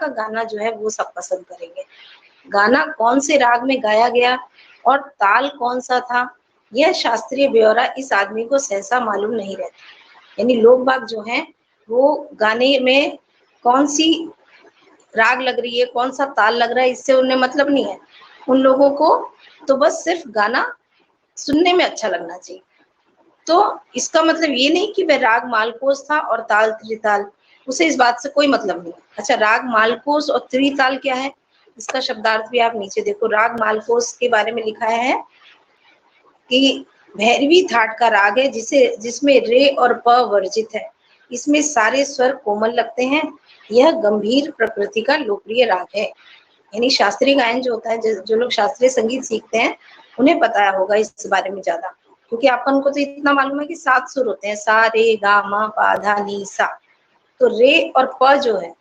का गाना जो है वो सब पसंद करेंगे। गाना कौन से राग में गाया गया और ताल कौन सा था, यह शास्त्रीय ब्यौरा इस आदमी को सहसा मालूम नहीं रहता। यानी लोग बाग जो हैं वो गाने में कौन सी राग लग रही है, कौन सा ताल लग रहा है, इससे उन्हें मतलब नहीं है। उन लोगों को तो बस सिर्फ गाना सुनने में अच्छा लगना चाहिए। तो इसका मतलब ये नहीं कि वह राग मालकोस था और ताल त्रिताल, उसे इस बात से कोई मतलब नहीं। अच्छा, राग मालकोस और त्रिताल क्या है, इसका शब्दार्थ भी आप नीचे देखो। राग मालकोस के बारे में लिखा है कि भैरवी थाट का राग है जिसमें रे और प वर्जित है। इसमें सारे स्वर कोमल लगते हैं। यह गंभीर प्रकृति का लोकप्रिय राग है। यानी शास्त्रीय गायन जो होता है, जो लोग शास्त्रीय संगीत सीखते हैं उन्हें पता होगा इस बारे में ज्यादा, क्योंकि अपन को तो इतना मालूम है कि 7 सुर होते हैं, सा रे गा मा पा धा नी सा। तो रे और प जो है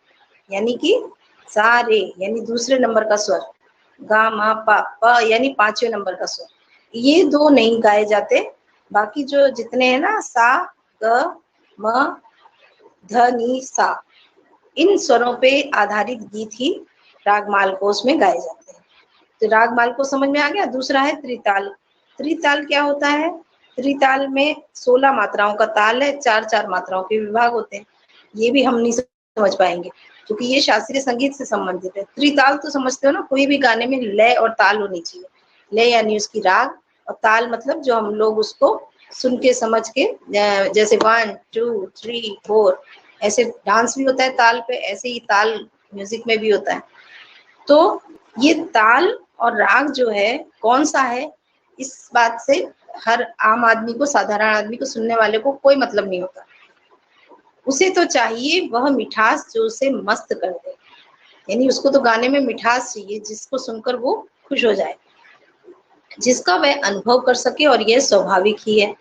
यानी कि सा रे यानी दूसरे नंबर का स्वर, गा मा पा प यानी 5वें नंबर का स्वर, ये 2 नहीं गाए जाते। बाकी जो जितने हैं ना, सा ग म ध नी सा, इन स्वरों पे आधारित गीत ही राग मालकोस में गाए जाते हैं। तो राग मालकोस समझ में आ गया। दूसरा है त्रिताल। त्रिताल क्या होता है? त्रिताल में 16 मात्राओं का ताल है, 4-4 मात्राओं के विभाग होते हैं। ये भी हम नहीं समझ पाएंगे क्योंकि ये शास्त्रीय संगीत से संबंधित है। त्रिताल तो समझते हो ना, कोई भी गाने में लय और ताल होनी चाहिए। लय यानी उसकी राग, और ताल मतलब जो हम लोग उसको सुन के समझ के, जैसे 1 2 3 4 ऐसे डांस भी होता है ताल पे, ऐसे ही ताल म्यूजिक में भी होता है। तो ये ताल और राग जो है कौन सा है, इस बात से हर आम आदमी को, साधारण आदमी को, सुनने वाले को कोई मतलब नहीं होता। उसे तो चाहिए वह मिठास जो उसे मस्त कर दे। यानी उसको तो गाने में मिठास चाहिए जिसको सुनकर वो खुश हो जाए, जिसका वह अनुभव कर सके। और यह स्वाभाविक ही है,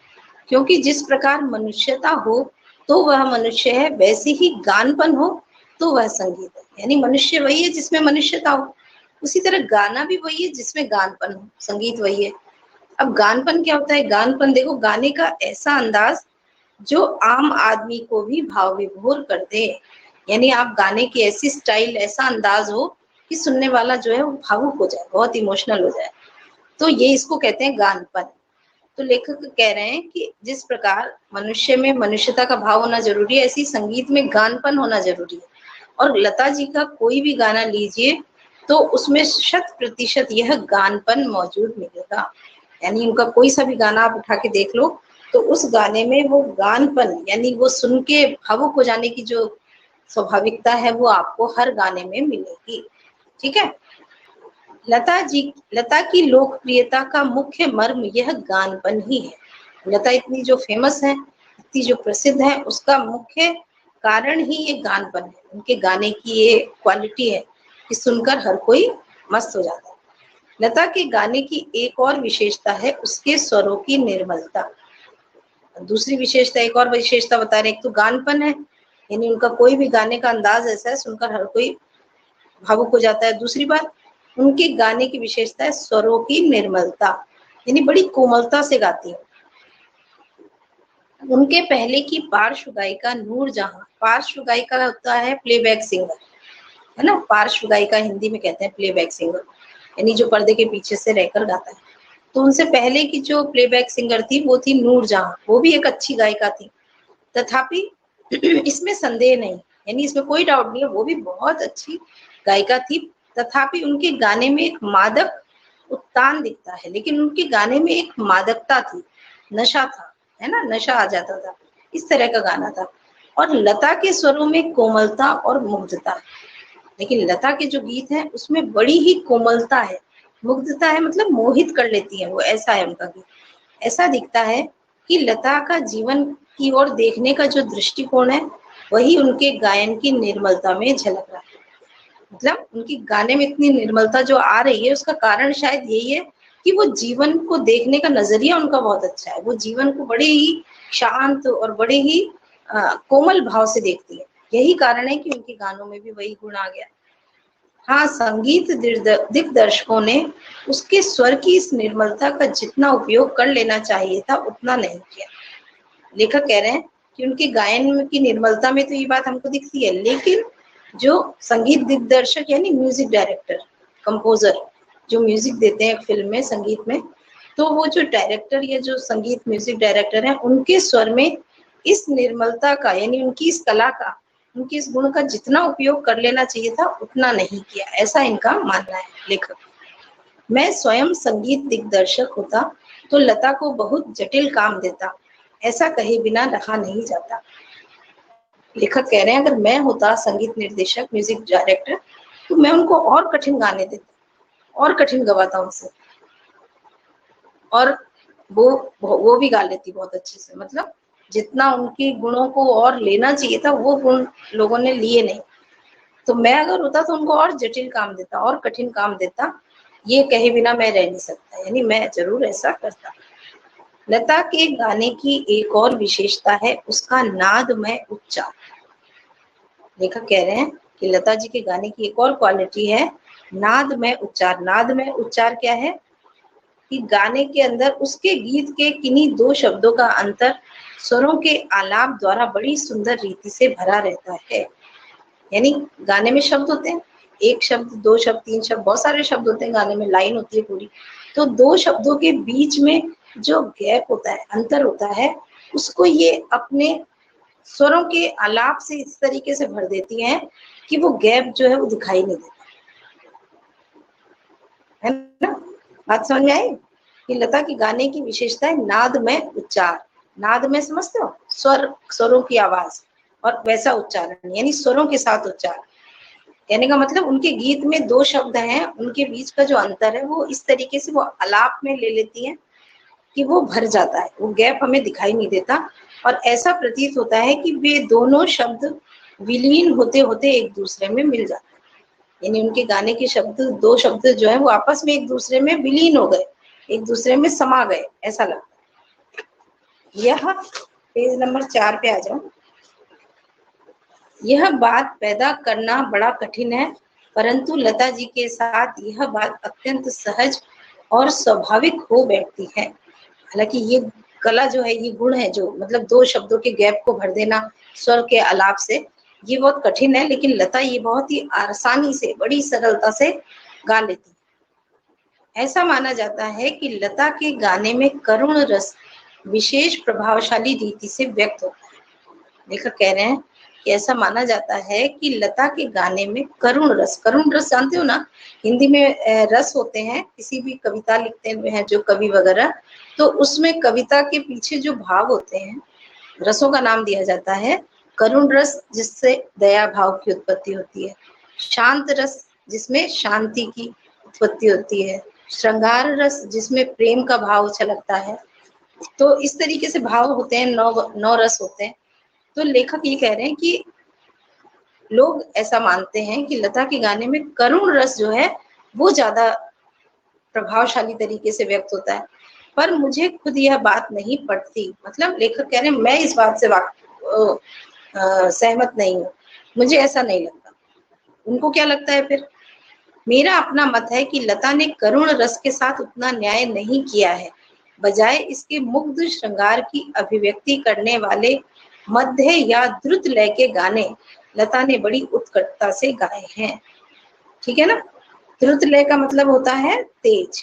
क्योंकि जिस प्रकार मनुष्यता हो तो वह मनुष्य है, वैसे ही गानपन हो तो वह संगीत है। यानी मनुष्य वही है जिसमें मनुष्यता हो, उसी तरह गाना भी वही है जिसमें गानपन हो, संगीत वही है। अब गानपन क्या होता है? गानपन देखो, गाने का ऐसा अंदाज जो आम आदमी को भी भाव विभोर कर दे। यानी आप गाने की ऐसी स्टाइल, ऐसा अंदाज हो कि सुनने वाला जो है वो भावुक हो जाए, बहुत इमोशनल हो जाए। तो ये इसको कहते हैं गानपन। तो लेखक कह रहे हैं कि जिस प्रकार मनुष्य में मनुष्यता का भाव होना जरूरी है, ऐसी संगीत में गानपन होना जरूरी है। और लता जी का कोई भी गाना लीजिए तो उसमें 100% यह गानपन मौजूद मिलेगा। यानी उनका कोई सा भी गाना आप उठा के देख लो तो उस गाने में वो गानपन, यानी वो सुन के भावुक हो जाने की जो स्वाभाविकता है वो आपको हर गाने में मिलेगी। ठीक है। लता की लोकप्रियता का मुख्य मर्म यह गानपन ही है। लता इतनी जो फेमस है, इतनी जो प्रसिद्ध है, उसका मुख्य कारण ही ये गानपन है। उनके गाने की ये क्वालिटी है कि सुनकर हर कोई मस्त हो जाता है। लता के गाने की एक और विशेषता है उसके स्वरों की निर्मलता। दूसरी विशेषता, एक और विशेषता बता रहे हैं। एक तो गानपन है, यानी उनका कोई भी गाने का अंदाज ऐसा है सुनकर हर कोई भावुक हो जाता है। दूसरी बात, उनके गाने की विशेषता है स्वरों की निर्मलता, यानी बड़ी कोमलता से गाती है। उनके पहले की पार्श्व गायिका नूरजहां, पार्श्व गायिका होता है प्लेबैक सिंगर, है ना। पार्श्व गायिका हिंदी में कहते हैं प्लेबैक सिंगर, यानी जो पर्दे के पीछे से रहकर गाता है। तो उनसे पहले की जो प्लेबैक सिंगर थी वो थी नूरजहां, वो भी एक अच्छी गायिका थी। तथापि इसमें संदेह नहीं, यानी इसमें कोई डाउट नहीं है, वो भी बहुत अच्छी गायिका थी। तथापि उनके गाने में एक मादक उत्तान दिखता है, लेकिन उनके गाने में एक मादकता थी, नशा था, है ना, नशा आ जाता था, इस तरह का गाना था। और लता के स्वरों में कोमलता और मुग्धता है, लेकिन लता के जो गीत हैं उसमें बड़ी ही कोमलता है, मुग्धता है, मतलब मोहित कर लेती है वो, ऐसा है उनका गीत। ऐसा दिखता है कि लता का जीवन की ओर देखने का जो दृष्टिकोण है वही उनके गायन की निर्मलता में झलक रहा है। मतलब उनकी गाने में इतनी निर्मलता जो आ रही है उसका कारण शायद यही है कि वो जीवन को देखने का नजरिया उनका बहुत अच्छा है। वो जीवन को बड़े ही शांत और बड़े ही कोमल भाव से देखती है। यही कारण है कि उनके गानों में भी वही गुण आ गया। हाँ, संगीत दिग्दर्शकों ने उसके स्वर की इस निर्मलता का जितना उपयोग कर लेना चाहिए था उतना नहीं किया। लेखक कह रहे हैं कि उनके गायन की निर्मलता में तो ये बात हमको दिखती है, लेकिन जो संगीत दिग्दर्शक यानी म्यूजिक डायरेक्टर, कंपोजर जो म्यूजिक देते हैं फिल्म में, संगीत में, तो वो जो डायरेक्टर या जो संगीत म्यूजिक डायरेक्टर है, उनके स्वर में इस निर्मलता का यानी उनकी इस कला का, उनके इस गुण का जितना उपयोग कर लेना चाहिए था उतना नहीं किया, ऐसा इनका मानना है लेखक। मैं स्वयं संगीत दिग्दर्शक होता तो लता को बहुत जटिल काम देता, ऐसा कहे बिना रहा नहीं जाता। लेखक कह रहे हैं अगर मैं होता संगीत निर्देशक, म्यूजिक डायरेक्टर, तो मैं उनको और कठिन गाने देता, और कठिन गवाता उनसे, और वो भी गा लेती बहुत अच्छे से। मतलब जितना उनके गुणों को और लेना चाहिए था वो गुण लोगों ने लिए नहीं। तो मैं अगर होता तो उनको और जटिल काम देता, और कठिन काम देता, ये कहे बिना मैं रह नहीं सकता, यानी मैं जरूर ऐसा करता। लता के गाने की एक और विशेषता है उसका नादमय उच्चार। लेखक कह रहे हैं कि लता जी के गाने की एक और क्वालिटी है नादमय उच्चार। नादमय उच्चार क्या है कि गाने के अंदर उसके गीत के किन्हीं दो शब्दों का अंतर स्वरों के आलाप द्वारा बड़ी सुंदर रीति से भरा रहता है। यानी गाने में शब्द होते हैं, एक शब्द, दो शब्द, तीन शब्द, बहुत सारे शब्द होते हैं गाने में, लाइन होती है पूरी, तो दो शब्दों के बीच में जो गैप होता है, अंतर होता है, उसको ये अपने स्वरों के आलाप से इस तरीके से भर देती हैं कि वो गैप जो है वो दिखाई नहीं देता, है ना। बात समझ में आई कि लता की गाने की विशेषता है नादमय उच्चार। नादमय समझते हो, स्वर, स्वरों की आवाज, और वैसा उच्चारण यानी स्वरों के साथ उच्चारण। कहने का मतलब उनके गीत में दो शब्द हैं, उनके बीच का जो अंतर है वो इस तरीके से वो आलाप में ले लेती है कि वो भर जाता है, वो गैप हमें दिखाई नहीं देता, और ऐसा प्रतीत होता है कि वे दोनों शब्द विलीन होते होते एक दूसरे में मिल जाते हैं। यानी उनके गाने के शब्द, दो शब्द जो है वो आपस में एक दूसरे में विलीन हो गए, एक दूसरे में समा गए, ऐसा लगता है। यह पेज नंबर 4 पे आ जाओ। यह बात पैदा करना बड़ा कठिन है, परंतु लता जी के साथ यह बात अत्यंत सहज और स्वाभाविक हो बैठती है। हालांकि ये कला जो है, ये गुण है जो मतलब दो शब्दों के गैप को भर देना स्वर के आलाप से, ये बहुत कठिन है, लेकिन लता ये बहुत ही आसानी से, बड़ी सरलता से गा लेती है। ऐसा माना जाता है कि लता के गाने में करुण रस विशेष प्रभावशाली रीति से व्यक्त होता है। लेखक कह रहे हैं कि ऐसा माना जाता है कि लता के गाने में करुण रस जानते हो ना, हिंदी में रस होते हैं, किसी भी कविता लिखते हैं जो कवि वगैरह, तो उसमें कविता के पीछे जो भाव होते हैं, रसों का नाम दिया जाता है। करुण रस जिससे दया भाव की उत्पत्ति होती है, शांत रस जिसमें शांति की उत्पत्ति होती है, श्रृंगार रस जिसमें प्रेम का भाव छलकता है। तो इस तरीके से भाव होते हैं, नौ रस होते हैं। तो लेखक ये कह रहे हैं कि लोग ऐसा मानते हैं कि लता के गाने में करुण रस जो है वो ज्यादा प्रभावशाली तरीके से व्यक्त होता है, पर मुझे खुद यह बात नहीं पटती। मतलब लेखक कह रहे हैं मैं इस बात से सहमत नहीं हूँ, मुझे ऐसा नहीं लगता। उनको क्या लगता है फिर? मेरा अपना मत है कि लता ने करुण रस के साथ उतना न्याय नहीं किया है, बजाय इसके मुग्ध श्रृंगार की अभिव्यक्ति करने वाले मध्य या द्रुत लय के गाने लता ने बड़ी उत्कटता से गाए हैं। ठीक है ना। द्रुत लय का मतलब होता है तेज,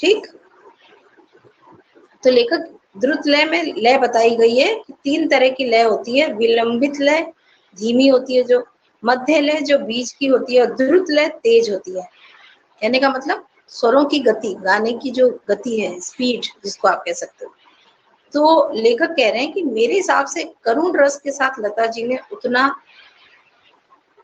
ठीक। तो लेखक द्रुत लय में लय बताई गई है कि 3 तरह की लय होती है। विलंबित लय धीमी होती है, जो मध्य लय जो बीच की होती है, और द्रुत लय तेज होती है। कहने का मतलब स्वरों की गति, गाने की जो गति है, स्पीड जिसको आप कह सकते हो। तो लेखक कह रहे हैं कि मेरे हिसाब से करुण रस के साथ लता जी ने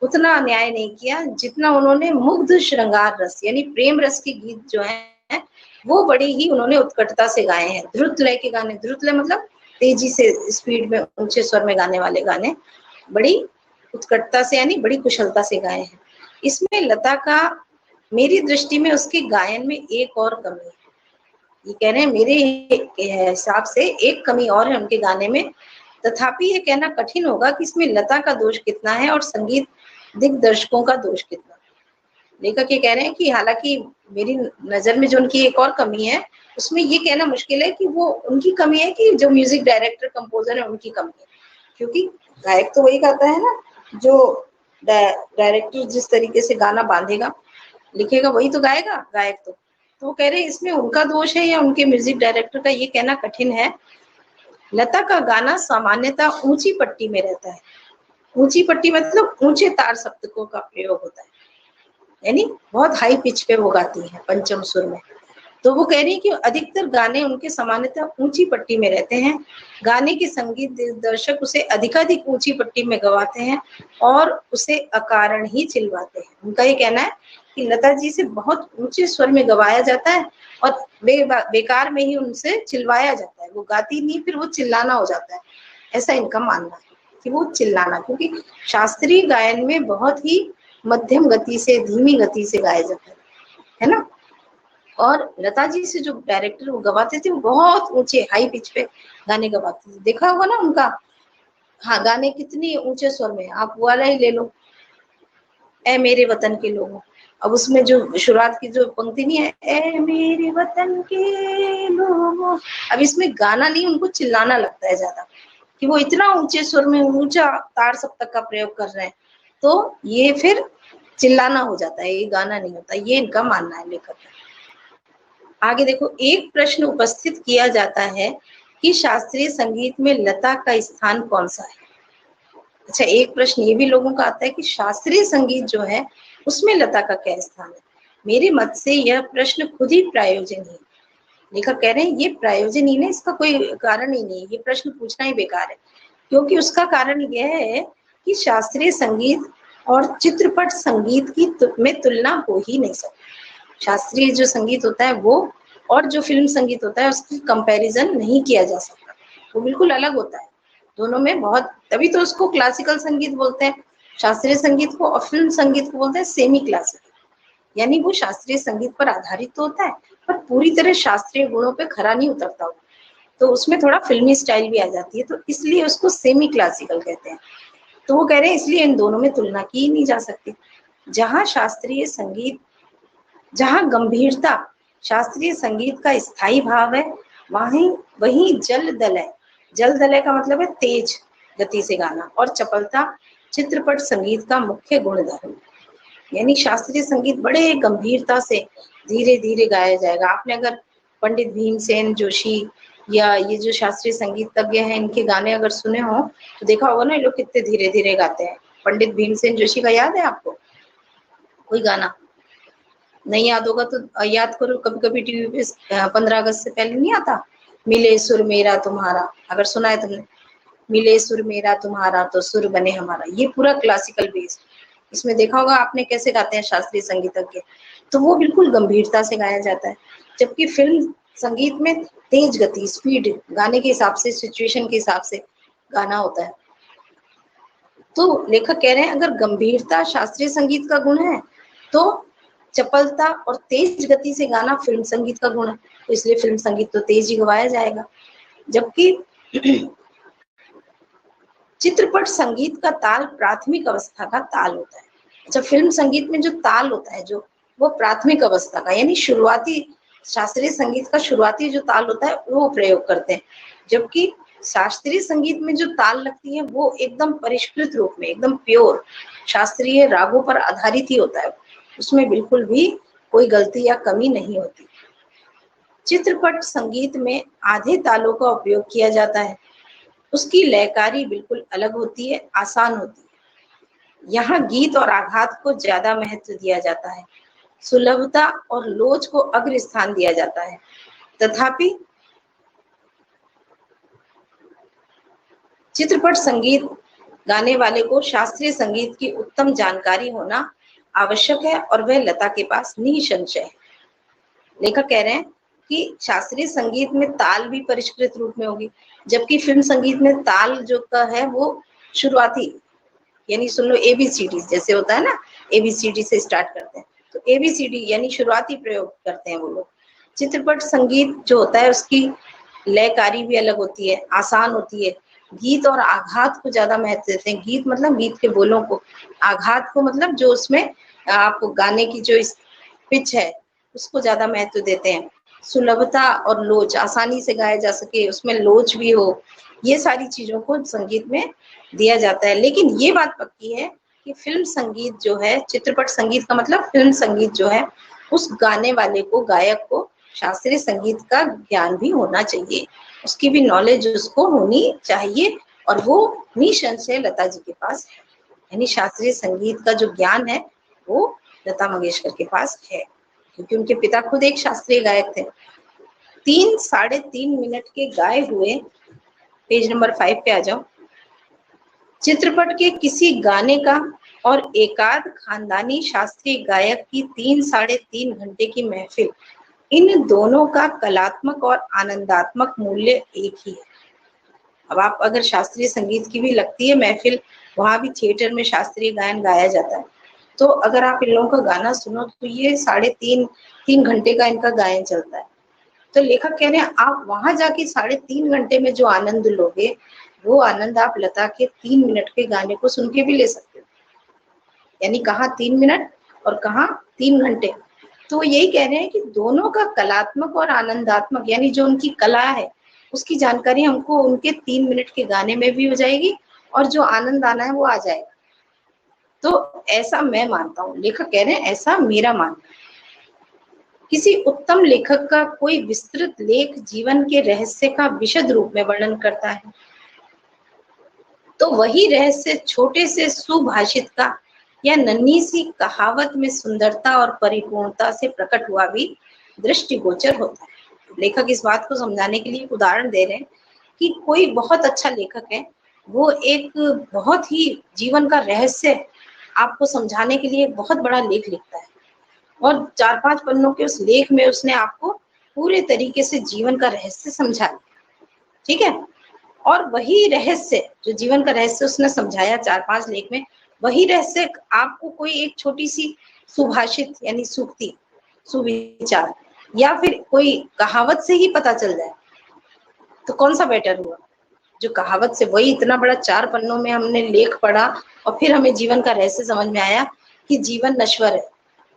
उतना अन्याय नहीं किया जितना उन्होंने मुग्ध श्रृंगार रस यानी प्रेम रस के गीत जो हैं वो बड़ी ही उन्होंने उत्कटता से गाए हैं। द्रुत लय के गाने, द्रुत लय मतलब तेजी से, स्पीड में, ऊंचे स्वर में गाने वाले गाने बड़ी उत्कटता से यानी बड़ी कुशलता से गाए हैं। इसमें लता का मेरी दृष्टि में उसके गायन में एक और कमी है। ये कह रहे हैं मेरे हिसाब से एक कमी और है उनके गाने में, तथापि ये कहना कठिन होगा कि इसमें लता का दोष कितना है और संगीत दिग्दर्शकों का दोष कितना। लेखक ये कह रहे हैं कि हालांकि मेरी नजर में जो उनकी एक और कमी है, उसमें ये कहना मुश्किल है कि वो उनकी कमी है कि जो म्यूजिक डायरेक्टर कंपोजर है उनकी कमी है, क्योंकि गायक तो वही गाता है ना जो डायरेक्टर जिस तरीके से गाना बांधेगा, लिखेगा, वही तो गाएगा गायक। तो वो कह रहे हैं इसमें उनका दोष है या उनके म्यूजिक डायरेक्टर का, ये कहना कठिन है। लता का गाना सामान्यतः ऊंची पट्टी में रहता है। ऊंची पट्टी मतलब ऊंचे तार सप्तकों का प्रयोग होता है, यानी बहुत हाई पिच पे वो गाती है, पंचम सुर में। तो वो कह रही है कि अधिकतर गाने उनके सामान्यतः ऊंची पट्टी में रहते हैं। गाने के संगीत दिग्दर्शक उसे अधिकाधिक ऊंची पट्टी में गवाते हैं और उसे अकारण ही चिल्लाते हैं। उनका ये कहना है कि लता जी से बहुत ऊंचे स्वर में गवाया जाता है और बेकार में ही उनसे चिल्लाया जाता है। वो गाती नहीं, फिर वो चिल्लाना हो जाता है, ऐसा इनका मानना है कि वो चिल्लाना, क्योंकि शास्त्रीय गायन में बहुत ही मध्यम गति से, धीमी गति से गाया जाता है ना। और लता जी से जो डायरेक्टर वो गवाते थे, वो बहुत ऊंचे हाई पिच पे गाने गवाते थे। देखा होगा ना उनका, हाँ, गाने कितनी ऊंचे स्वर में। आप वाला ही ले लो, ए मेरे वतन के लोगों। अब उसमें जो शुरुआत की जो पंक्ति नहीं है, ए मेरे वतन के लोगों, अब इसमें गाना नहीं, उनको चिल्लाना लगता है ज्यादा, कि वो इतना ऊंचे स्वर में ऊंचा तार सप्तक का प्रयोग कर रहे हैं, तो ये फिर चिल्लाना हो जाता है, ये गाना नहीं होता। ये इनका मानना है लेखक का। आगे देखो, एक प्रश्न उपस्थित किया जाता है कि शास्त्रीय संगीत में लता का स्थान कौन सा है। अच्छा, एक प्रश्न ये भी लोगों का आता है कि शास्त्रीय संगीत जो है उसमें लता का क्या स्थान है। मेरे मत से यह प्रश्न खुद ही प्रायोजन है। लेखक कह रहे हैं ये प्रायोजन ही नहीं, इसका कोई कारण ही नहीं, ये प्रश्न पूछना ही बेकार है। क्योंकि उसका कारण यह है कि शास्त्रीय संगीत और चित्रपट संगीत की में तुलना हो ही नहीं सकती। शास्त्रीय जो संगीत होता है वो और जो फिल्म संगीत होता है उसकी कंपैरिजन नहीं किया जा सकता, वो बिल्कुल अलग होता है दोनों में बहुत। तभी तो उसको क्लासिकल संगीत बोलते हैं, शास्त्रीय संगीत को, और फिल्म संगीत को बोलते हैं सेमी क्लासिकल। यानी वो शास्त्रीय संगीत पर आधारित तो होता है पर पूरी तरह शास्त्रीय गुणों पे खरा नहीं उतरता हो, तो उसमें थोड़ा फिल्मी स्टाइल भी आ जाती है, तो इसलिए उसको सेमी क्लासिकल कहते हैं। तो वो कह रहे हैं इसलिए इन दोनों में तुलना की ही नहीं जा सकती। जहाँ शास्त्रीय संगीत, जहाँ गंभीरता शास्त्रीय संगीत का स्थायी भाव है, वहीं जल दलय का मतलब है तेज गति से गाना, और चपलता चित्रपट संगीत का मुख्य गुणधर्म। यानी शास्त्रीय संगीत बड़े गंभीरता से धीरे धीरे गाया जाएगा। आपने अगर पंडित भीमसेन जोशी या ये जो शास्त्रीय संगीतज्ञ हैं, इनके गाने अगर सुने हो तो देखा होगा ना, ये लोग कितने धीरे धीरे गाते हैं। पंडित भीमसेन जोशी का याद है आपको कोई गाना? नहीं याद होगा तो याद करो, कभी कभी टीवी पे 15 अगस्त से पहले नहीं आता, मिले सुर मेरा तुम्हारा, अगर सुना है तुमने, मिले सुर मेरा तुम्हारा तो सुर बने हमारा। ये पूरा क्लासिकल बेस्ड, इसमें देखा होगा आपने कैसे गाते हैं शास्त्रीय संगीतज्ञ, तो वो बिल्कुल गंभीरता से गाया जाता है। जबकि फिल्म संगीत में तेज गति, स्पीड, गाने के हिसाब से, सिचुएशन के हिसाब से गाना होता है। तो लेखक कह रहे हैं अगर गंभीरता शास्त्रीय संगीत का गुण है तो चपलता और तेज गति से गाना फिल्म संगीत का गुण है, तो इसलिए फिल्म संगीत तो तेज ही गवाया जाएगा। जबकि चित्रपट संगीत का ताल प्राथमिक अवस्था का ताल होता है। अच्छा, फिल्म संगीत में जो ताल होता है जो, वो प्राथमिक अवस्था का, यानी शुरुआती, शास्त्रीय संगीत का शुरुआती जो ताल होता है वो प्रयोग करते हैं। जबकि शास्त्रीय संगीत में जो ताल लगती है वो एकदम परिष्कृत रूप में, एकदम प्योर शास्त्रीय रागों पर आधारित ही होता है, उसमें बिल्कुल भी कोई गलती या कमी नहीं होती। चित्रपट संगीत में आधे तालों का उपयोग किया जाता है, उसकी लयकारी बिल्कुल अलग होती है, आसान होती है। यहाँ गीत और आघात को ज्यादा महत्व दिया जाता है, सुलभता और लोच को अग्र स्थान दिया जाता है। तथापि चित्रपट संगीत गाने वाले को शास्त्रीय संगीत की उत्तम जानकारी होना आवश्यक है और वह लता के पास निसंशय है। लेखक कह रहे हैं कि शास्त्रीय संगीत में ताल भी परिष्कृत रूप में होगी, जबकि फिल्म संगीत में ताल जो का है वो शुरुआती, यानी सुन लो ABCD जैसे होता है ना, ABCD से स्टार्ट करते हैं, तो ABCD यानी शुरुआती प्रयोग करते हैं वो लोग। चित्रपट संगीत जो होता है उसकी लयकारी भी अलग होती है, आसान होती है, गीत और आघात को ज्यादा महत्व देते हैं। गीत मतलब गीत के बोलों को, आघात को मतलब जो उसमें आप गाने की जो पिच है उसको ज्यादा महत्व देते हैं। सुलभता और लोच, आसानी से गाया जा सके, उसमें लोच भी हो, ये सारी चीजों को संगीत में दिया जाता है। लेकिन ये बात पक्की है कि फिल्म संगीत जो है, चित्रपट संगीत का मतलब फिल्म संगीत जो है, उस गाने वाले को, गायक को शास्त्रीय संगीत का ज्ञान भी होना चाहिए, उसकी भी नॉलेज उसको होनी चाहिए। और वो निसंशय लता जी के पास है, यानी शास्त्रीय संगीत का जो ज्ञान है वो लता मंगेशकर के पास है, क्योंकि उनके पिता खुद एक शास्त्रीय गायक थे। 3-3.5 मिनट के गाए हुए, पेज नंबर 5 पे आ जाओ, चित्रपट के किसी गाने का और एकाध खानदानी शास्त्रीय गायक की 3-3.5 घंटे की महफिल, इन दोनों का कलात्मक और आनंदात्मक मूल्य एक ही है। अब आप अगर शास्त्रीय संगीत की भी लगती है महफिल, वहां भी थिएटर में शास्त्रीय गायन गाया जाता है, तो अगर आप इन लोगों का गाना सुनो तो ये 3.5 घंटे का इनका गायन चलता है। तो लेखक कह रहे हैं आप वहां जाके 3.5 घंटे में जो आनंद लोगे, वो आनंद आप लता के 3 मिनट के गाने को सुन के भी ले सकते हो। यानी कहाँ 3 मिनट और कहाँ 3 घंटे। तो यही कह रहे हैं कि दोनों का कलात्मक और आनंदात्मक, यानी जो उनकी कला है उसकी जानकारी हमको उनके 3 मिनट के गाने में भी हो जाएगी, और जो आनंद आना है वो आ जाएगा। तो ऐसा मैं मानता हूँ, लेखक कह रहे हैं ऐसा मेरा मानना है। किसी उत्तम लेखक का कोई विस्तृत लेख जीवन के रहस्य का विशद रूप में वर्णन करता है, तो वही रहस्य छोटे से सुभाषित का या नन्ही सी कहावत में सुंदरता और परिपूर्णता से प्रकट हुआ भी दृष्टिगोचर होता है। लेखक इस बात को समझाने के लिए एक उदाहरण दे रहे हैं कि कोई बहुत अच्छा लेखक है, वो एक बहुत ही जीवन का रहस्य आपको समझाने के लिए एक बहुत बड़ा लेख लिखता है, और 4-5 पन्नों के उस लेख में उसने आपको पूरे तरीके से जीवन का रहस्य समझाया, ठीक है। और वही रहस्य, जो जीवन का रहस्य उसने समझाया 4-5 लेख में, वही रहस्य आपको कोई एक छोटी सी सुभाषित यानी सूक्ति, सुविचार या फिर कोई कहावत से ही पता चल जाए, तो कौन सा बेटर हुआ? जो कहावत से, वही इतना बड़ा 4 पन्नों में हमने लेख पढ़ा और फिर हमें जीवन का रहस्य समझ में आया कि जीवन नश्वर है।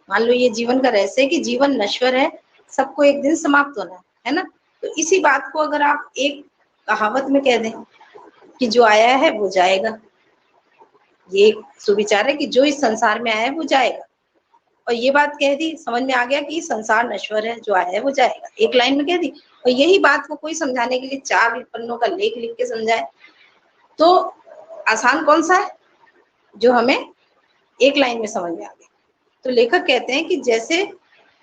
मान लो ये जीवन का रहस्य है कि जीवन नश्वर है, सबको एक दिन समाप्त होना है ना। तो इसी बात को अगर आप एक कहावत में कह दें कि जो आया है वो जाएगा, ये सुविचार है कि जो इस संसार में आया है वो जाएगा, और ये बात कह दी, समझ में आ गया कि संसार नश्वर है, जो आया है वो जाएगा, एक लाइन में कह दी। और यही बात को कोई समझाने के लिए 4 पन्नों का लेख लिख के समझाए, तो आसान कौन सा है? जो हमें एक लाइन में समझ में आ गया। तो लेखक कहते हैं कि जैसे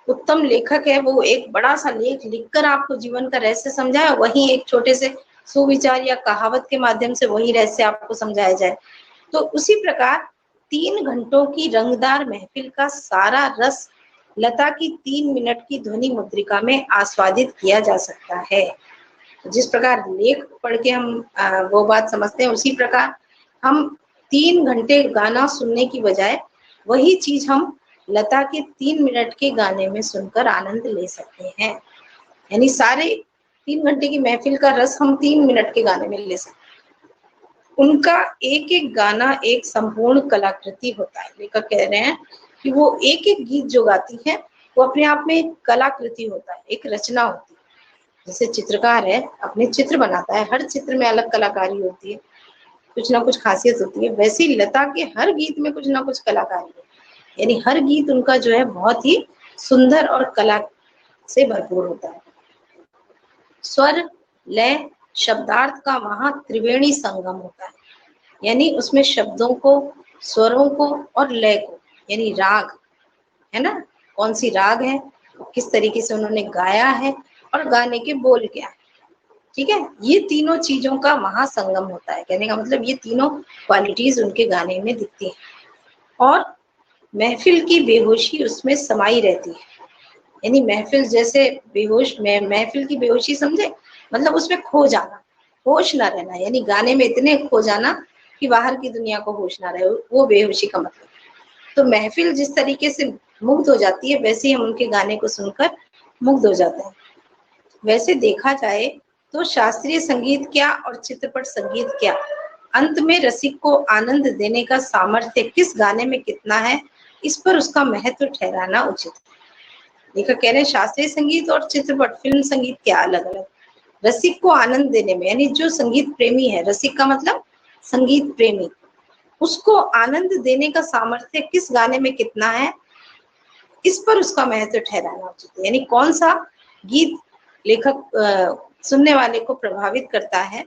उत्तम लेखक है, वो एक बड़ा सा लेख लिखकर आपको जीवन का रहस्य समझाए, वहीं एक छोटे से सुविचार या कहावत के माध्यम से वही रहस्य आपको समझाया जाए। तो उसी प्रकार 3 घंटों की रंगदार महफिल का सारा रस लता की 3 मिनट की ध्वनि मुद्रिका में आस्वादित किया जा सकता है। जिस प्रकार लेख पढ़ के हम वो बात समझते हैं, उसी प्रकार हम 3 घंटे गाना सुनने की बजाय वही चीज हम लता के 3 मिनट के गाने में सुनकर आनंद ले सकते हैं। यानी सारे 3 घंटे की महफिल का रस हम 3 मिनट के गाने में ले सकते हैं। उनका एक एक गाना एक संपूर्ण कलाकृति होता है। लेखक कह रहे हैं कि वो एक एक गीत जो गाती है वो अपने आप में एक कलाकृति होता है, एक रचना होती है। जैसे चित्रकार है, अपने चित्र बनाता है, हर चित्र में अलग कलाकारी होती है, कुछ ना कुछ खासियत होती है, वैसे ही लता के हर गीत में कुछ ना कुछ कलाकारी है। यानी हर गीत उनका जो है बहुत ही सुंदर और कला से भरपूर होता है। स्वर, लय, शब्दार्थ का वहां त्रिवेणी संगम होता है, यानी उसमें शब्दों को, स्वरों को और लय को, यानी राग है ना, कौन सी राग है, किस तरीके से उन्होंने गाया है, और गाने के बोल क्या है, ठीक है। ये तीनों चीजों का वहां संगम होता है। कहने का मतलब ये तीनों क्वालिटीज उनके गाने में दिखती है, और महफिल की बेहोशी उसमें समाई रहती है। यानी महफिल जैसे बेहोश, महफिल की बेहोशी समझे, मतलब उसमें खो जाना, होश ना रहना, यानी गाने में इतने खो जाना कि बाहर की दुनिया को होश ना रहे, वो बेहोशी का मतलब। तो महफिल जिस तरीके से मुग्ध हो जाती है, वैसे ही हम उनके गाने को सुनकर मुग्ध हो जाते हैं। वैसे देखा जाए तो शास्त्रीय संगीत क्या और चित्रपट संगीत क्या, अंत में रसिक को आनंद देने का सामर्थ्य किस गाने में कितना है, इस पर उसका महत्व ठहराना उचित है। लेखक कह रहे हैं शास्त्रीय संगीत और चित्रपट फिल्म संगीत क्या अलग अलग, रसिक को आनंद देने में, यानी जो संगीत प्रेमी है, रसिक का मतलब संगीत प्रेमी, उसको आनंद देने का सामर्थ्य किस गाने में कितना है, इस पर उसका महत्व ठहराना उचित है। यानी कौन सा गीत लेखक सुनने वाले को प्रभावित करता है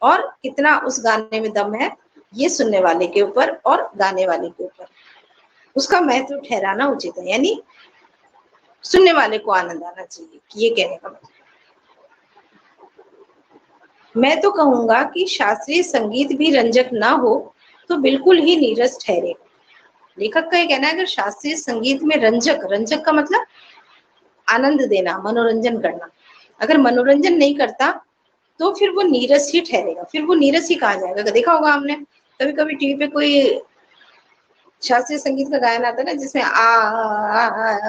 और कितना उस गाने में दम है, ये सुनने वाले के ऊपर और गाने वाले के ऊपर उसका महत्व ठहराना उचित है। यानी सुनने वाले को आनंद आना चाहिए, ये कहने का मतलब। मैं तो कहूंगा कि शास्त्रीय संगीत भी रंजक ना हो तो बिल्कुल ही नीरस ठहरे। लेखक का ये कहना है अगर शास्त्रीय संगीत में रंजक, रंजक का मतलब आनंद देना, मनोरंजन करना, अगर मनोरंजन नहीं करता तो फिर वो नीरस ही ठहरेगा, फिर वो नीरस ही कहा जाएगा। देखा होगा हमने कभी कभी टीवी पे कोई शास्त्रीय संगीत का गायन आता है ना, जिसमें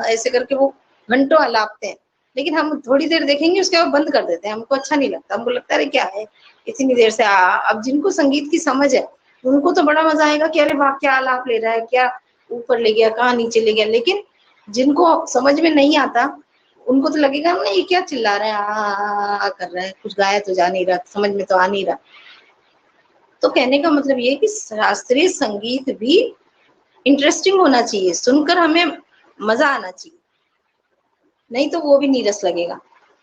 ऐसे करके वो घंटों आलापते हैं, लेकिन हम थोड़ी देर देखेंगे उसके बाद बंद कर देते हैं, हमको अच्छा नहीं लगता, हमको लगता है क्या है इतनी देर से अब जिनको संगीत की समझ है उनको तो बड़ा मजा आएगा कि अरे वाह क्या आलाप ले रहा है, क्या ऊपर ले गया, कहाँ नीचे ले गया। लेकिन जिनको समझ में नहीं आता उनको तो लगेगा ना ये क्या चिल्ला रहा है, कर रहा है, कुछ गाया तो जा नहीं रहा, समझ में तो आ नहीं रहा। तो कहने का मतलब ये कि शास्त्रीय संगीत भी इंटरेस्टिंग होना चाहिए, सुनकर हमें मजा आना चाहिए, नहीं तो वो भी नीरस लगेगा,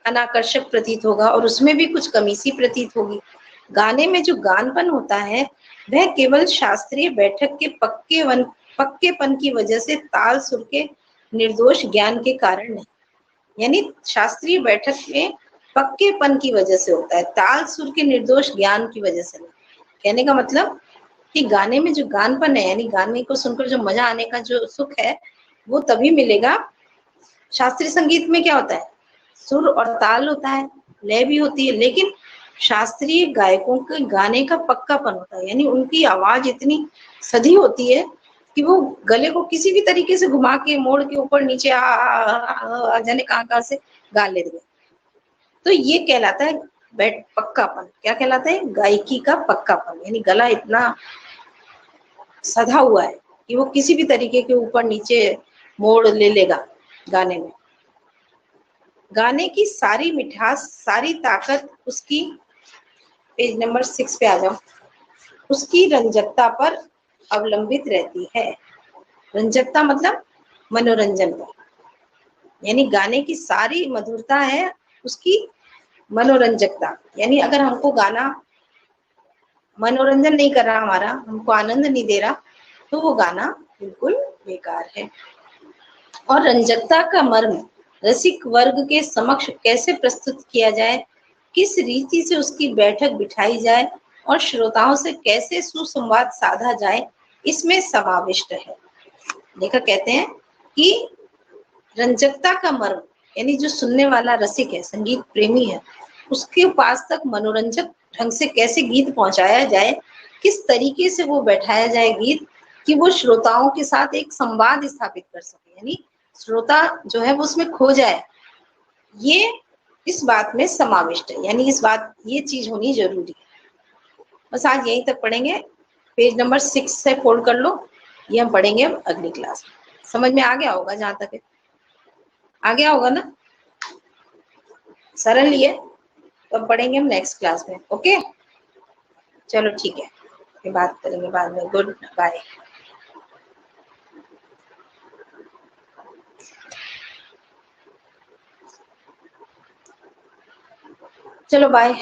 अनाकर्षक प्रतीत होगा और उसमें भी कुछ कमी सी प्रतीत होगी। गाने में जो गानपन होता है वह केवल शास्त्रीय बैठक के पक्केपन की वजह से ताल सुर के निर्दोष ज्ञान के कारण नहीं। यानी शास्त्रीय बैठक में पक्केपन की वजह से होता है, ताल सुर के निर्दोष ज्ञान की वजह से नहीं। कहने का मतलब कि गाने में जो गानपन है, यानी गाने को सुनकर जो मजा आने का जो सुख है वो तभी मिलेगा। शास्त्रीय संगीत में क्या होता है, सुर और ताल होता है, लय भी होती है, लेकिन शास्त्रीय गायकों के गाने का पक्कापन होता है, यानी उनकी आवाज इतनी सधी होती है कि वो गले को किसी भी तरीके से घुमा के मोड़ के ऊपर नीचे जाने कहाँ से गा लेते हैं। तो ये कहलाता है पक्कापन। क्या कहलाता है, गायकी का पक्कापन, यानी गला इतना सधा हुआ है कि वो किसी भी तरीके के ऊपर नीचे मोड़ ले लेगा गाने में। गाने की सारी मिठास, सारी ताकत उसकी, पेज नंबर 6 पे आ जाओ, उसकी रंजकता पर अवलंबित रहती है। रंजकता मतलब मनोरंजन पर, यानी गाने की सारी मधुरता है उसकी मनोरंजकता। यानी अगर हमको गाना मनोरंजन नहीं कर रहा, हमारा हमको आनंद नहीं दे रहा, तो वो गाना बिल्कुल बेकार है। और रंजकता का मर्म रसिक वर्ग के समक्ष कैसे प्रस्तुत किया जाए, किस रीति से उसकी बैठक बिठाई जाए और श्रोताओं से कैसे सुसंवाद साधा जाए, इसमें समाविष्ट है। लेखक कहते हैं कि रंजकता का मर्म, यानी जो सुनने वाला रसिक है, संगीत प्रेमी है, उसके पास तक मनोरंजक ढंग से कैसे गीत पहुंचाया जाए, किस तरीके से वो बैठाया जाए गीत कि वो श्रोताओं के साथ एक संवाद स्थापित कर सके, यानी श्रोता जो है वो उसमें खो जाए, ये इस बात में समाविष्ट है। यानी इस बात, ये चीज होनी जरूरी है। बस आज यहीं तक पढ़ेंगे, पेज नंबर 6 से फोल्ड कर लो, ये हम पढ़ेंगे अब अगली क्लास में। समझ में आ गया होगा, जहां तक है आ गया होगा ना, सरल ही है। तो अब पढ़ेंगे हम नेक्स्ट क्लास में। ओके चलो ठीक है, फिर बात करेंगे बाद में। Goodbye. चलो बाय।